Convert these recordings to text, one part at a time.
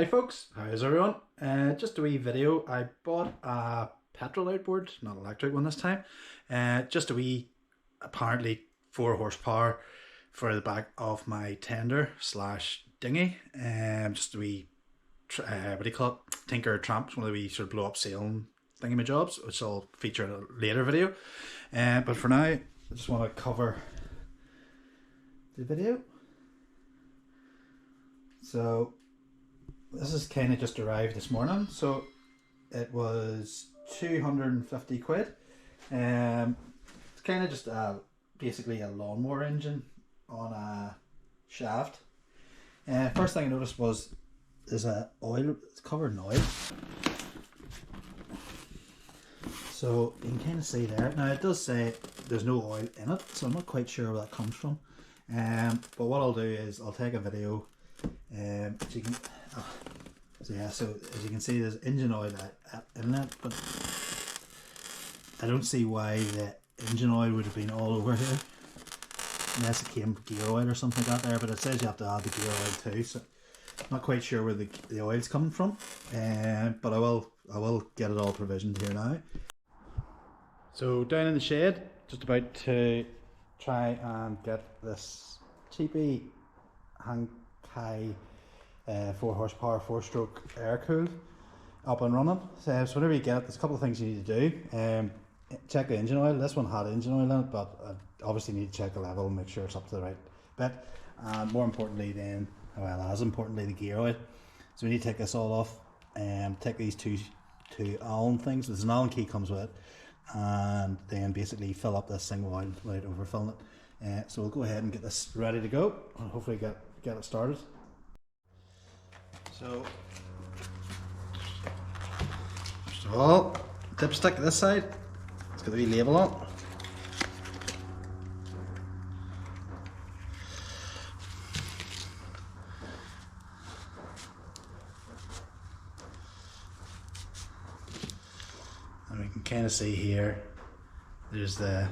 Hi folks, how's everyone? Just a wee video. I bought a petrol outboard, not electric one this time. Just a wee, apparently 4 horsepower for the back of my tender slash dinghy. Just a wee, what do you call it? Tinker Tramp, one of the wee sort of blow up sailing thingamajobs, which I'll feature in a later video. But for now, I just want to cover the video. So this is kind of just arrived this morning, so it was 250 quid. It's kind of just basically a lawnmower engine on a shaft. First thing I noticed was there's a oil, it's covered in oil. So you can kind of see there. Now it does say there's no oil in it, so I'm not quite sure where that comes from. But what I'll do is I'll take a video. So you can, so as you can see, there's engine oil in it, but I don't see why the engine oil would have been all over here, unless it came gear oil or something like that there. But it says you have to add the gear oil too, so I'm not quite sure where the oil's coming from. But I will get it all provisioned here now. So down in the shed, just about to try and get this cheapy Hangkai 4 horsepower 4-stroke air cooled up and running. So whenever you get it, there's a couple of things you need to do. Check the engine oil. This one had engine oil in it, but obviously need to check the level and make sure it's up to the right bit. And more importantly then, well, as importantly, the gear oil. So we need to take this all off and take these two Allen things. There's an Allen key comes with it, and then basically fill up this thing with oil without overfilling it. So we'll go ahead and get this ready to go and hopefully get it started. So first of all, dipstick this side, it's got the wee label on it. And we can kind of see here, there's the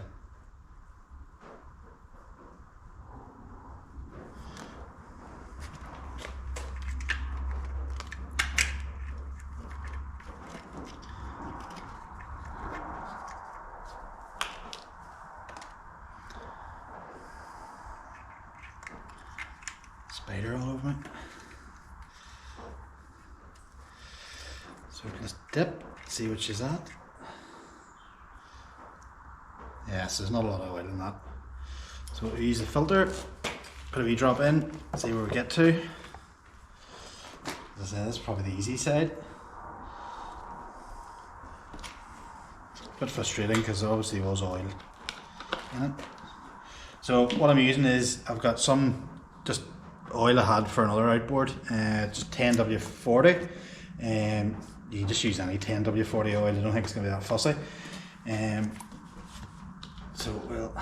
spider all over me. So let's dip, see what she's at. Yes, there's not a lot of oil in that. So we'll use the filter, put a wee drop in, see where we get to. As I said, this is probably the easy side. A bit frustrating because there obviously was oil in it. So what I'm using is, I've got some just oil I had for another outboard, just 10W40. You can just use any 10W40 oil, I don't think it's going to be that fussy. So we'll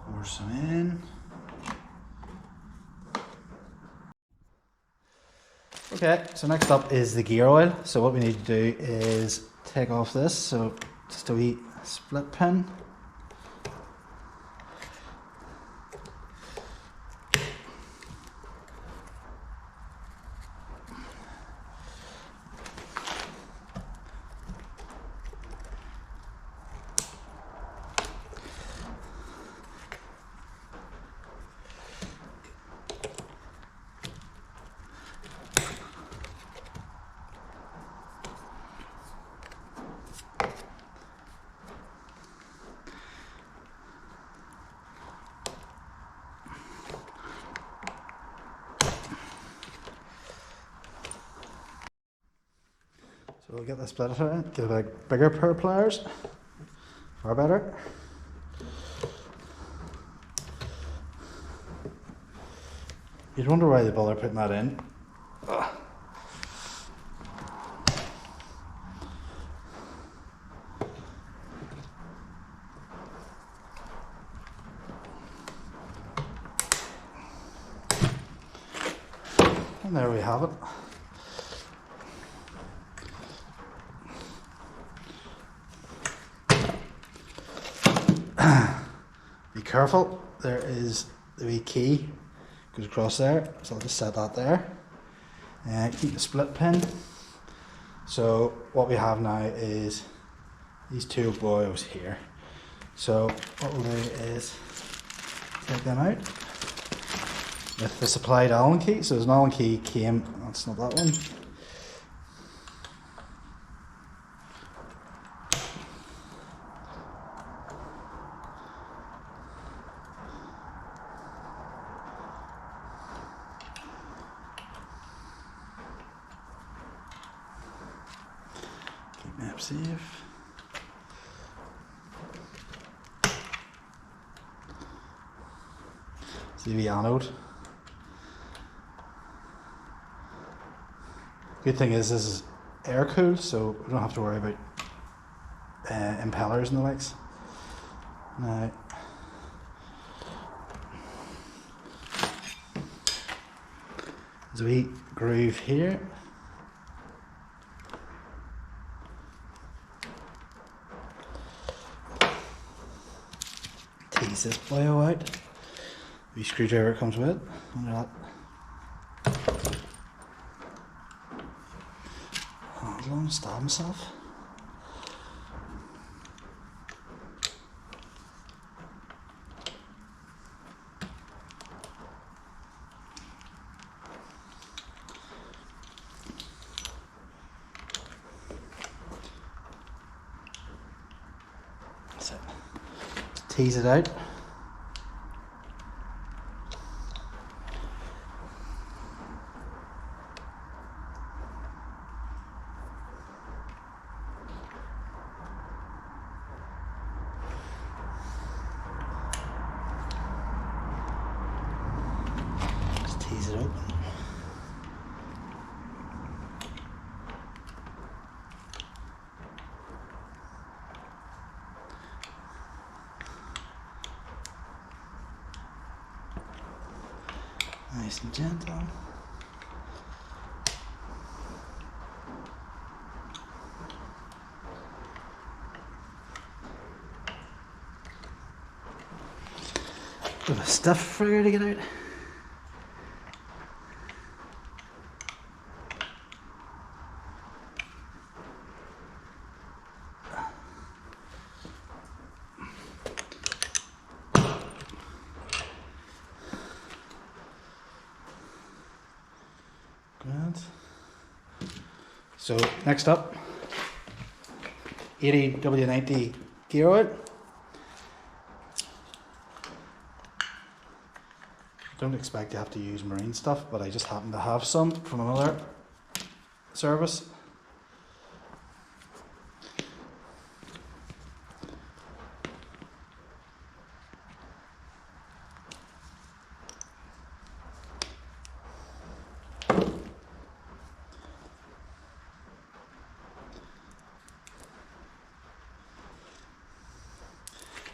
pour some in. Okay, so next up is the gear oil. So what we need to do is take off this, so just a wee split pin. So we'll get the splitter in, get a bigger pair of pliers, far better. You'd wonder why they bother putting that in. Ugh. And there we have it. careful. There is the wee key goes across there, so I'll just set that there. Keep the split pin. So what we have now is these two boys here. So what we'll do is take them out with the supplied Allen key. So there's an Allen key came, that's not that one. Keep map safe. See the anode. Good thing is this is air cooled, so we don't have to worry about impellers and the likes. Now, there's a wee groove here. Tease this boy out. Wee screwdriver comes with it. Under that. Oh, I don't want to stab myself. That's it. Tease it out. Tease it open. Nice and gentle. Bit of a stiff figure to get out. Grand. So next up, 80W90 gear oil. Don't expect to have to use marine stuff, but I just happen to have some from another service.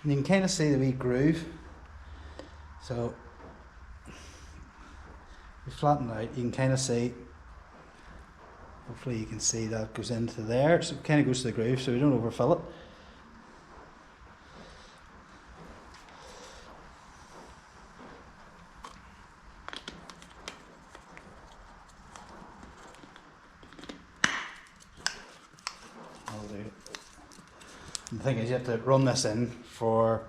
And you can kind of see the wee groove. So you flatten out, you can kind of see, hopefully you can see that goes into there, so it kind of goes to the groove so we don't overfill it. The thing is, you have to run this in for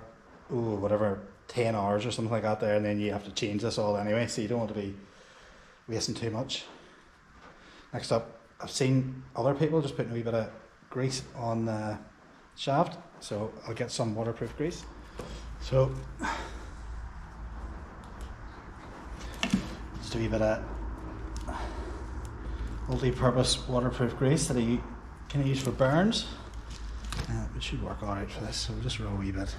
whatever 10 hours or something like that there, and then you have to change this all anyway, so you don't want to be wasting too much. Next up, I've seen other people just putting a wee bit of grease on the shaft, so I'll get some waterproof grease. So just a wee bit of multi-purpose waterproof grease that I can use for burns. It should work alright for this, so we'll just roll a wee bit.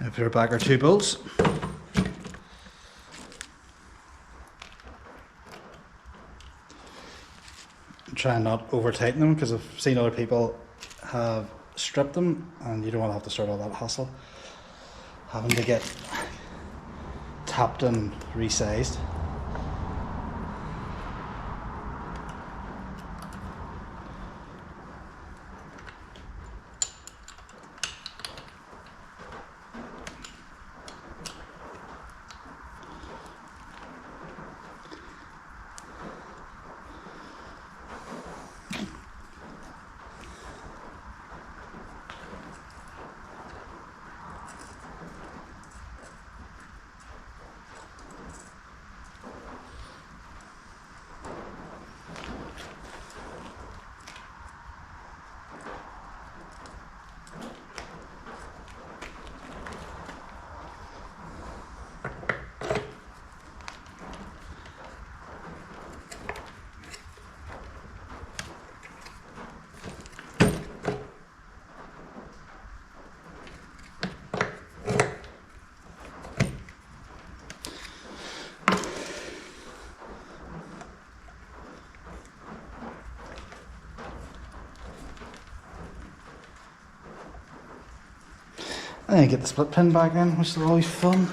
I put her back our 2 bolts. Try and not over tighten them, because I've seen other people have stripped them and you don't want to have to start all that hassle having to get tapped and resized. And then get the split pin back in, which is always fun.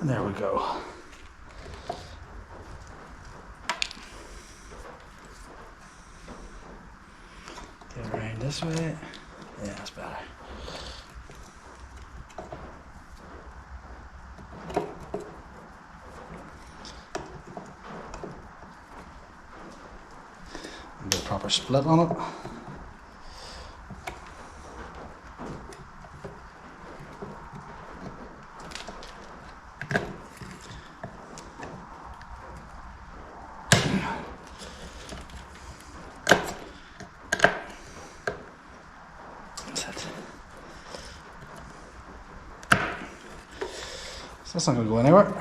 And there we go. Get around this way. Yeah, that's better. And do a proper split on it. That's not going to go anywhere.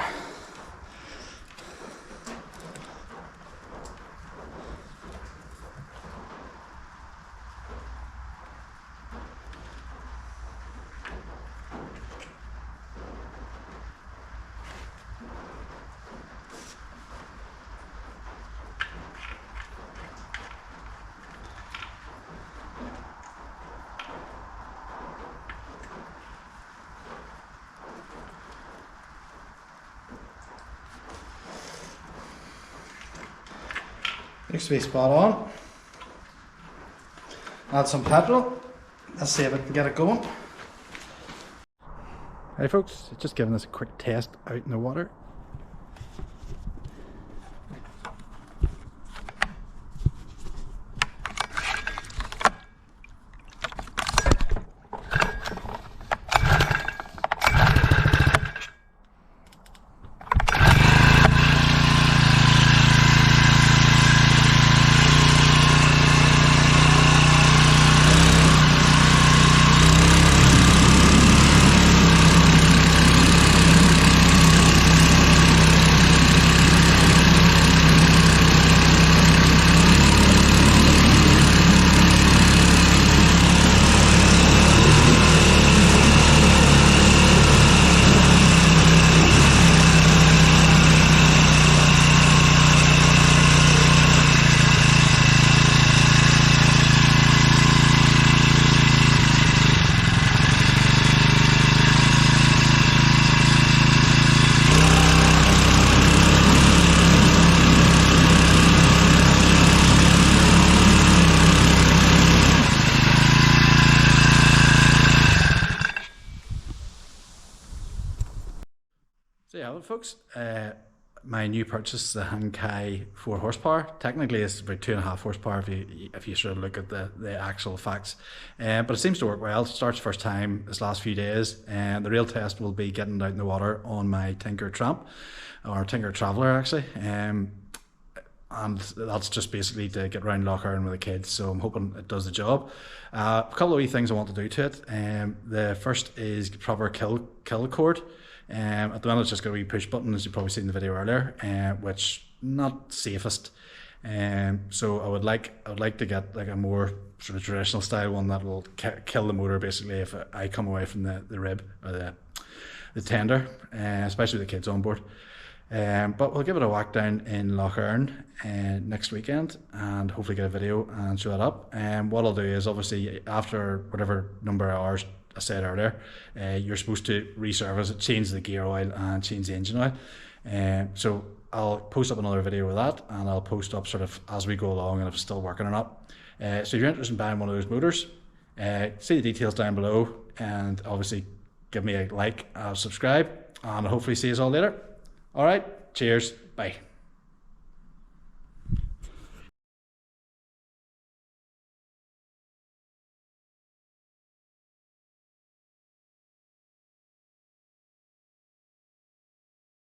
Looks to be spot on. Add some petrol. Let's see if I can get it going. Hey folks, just giving this a quick test out in the water. So yeah, well, folks, my new purchase, the Hangkai 4 horsepower. Technically, it's about 2.5 horsepower if you sort of look at the actual facts. But it seems to work well. It starts first time this last few days, and the real test will be getting out in the water on my Tinker Tramp, or Tinker Traveller actually. and that's just basically to get around Lough Erne with the kids, so I'm hoping it does the job. A couple of wee things I want to do to it. The first is proper kill cord. At the moment it's just got a wee push button, as you probably seen in the video earlier, which not safest. So I would like to get like a more sort of traditional style one that will kill the motor basically if I come away from the rib or the tender, especially with the kids on board. But we'll give it a whack down in Lough Erne next weekend and hopefully get a video and show that up. What I'll do is, obviously after whatever number of hours I said earlier, you're supposed to resurface it, change the gear oil and change the engine oil. So I'll post up another video with that, and I'll post up sort of as we go along and if it's still working or not. So if you're interested in buying one of those motors, see the details down below, and obviously give me a like, subscribe, and I'll hopefully see you all later. Alright, cheers, bye.